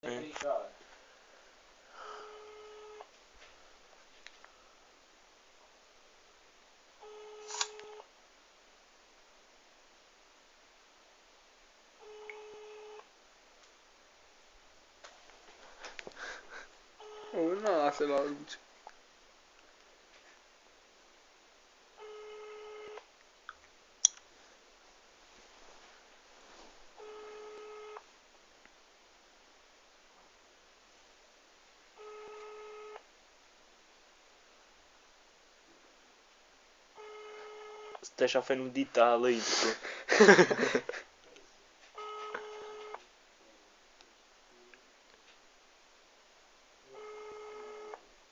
Oh no, se la luce. Stai a fare un dita all'intro.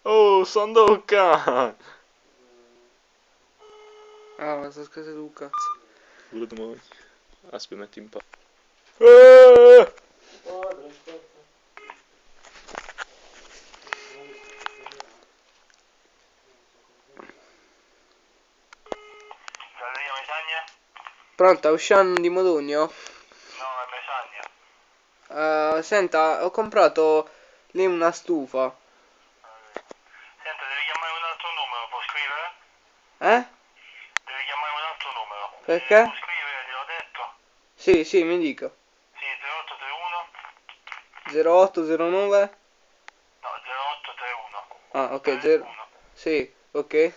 Oh, Sandokan! Ah, ma sta scassando un cazzo. Pure domani. Aspetta, metti in pa. Galleria Mesagna? Pronta, usciamo di Modugno? No, è Mesagna. Senta, ho comprato lì una stufa. Senta, devi chiamare un altro numero, può scrivere? Eh? Devi chiamare un altro numero. Perché? Può scrivere, gliel'ho detto. Sì, mi dica. Sì, 0831. 0809? No, 0831. Ah, ok, 0. 1. Sì, ok. 71.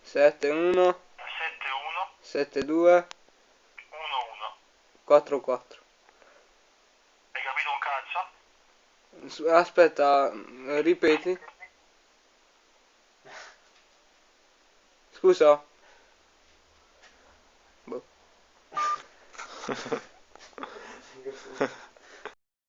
71 71. 72 11. 44. Hai capito un cazzo? Aspetta, ripeti. Scusa. Boh.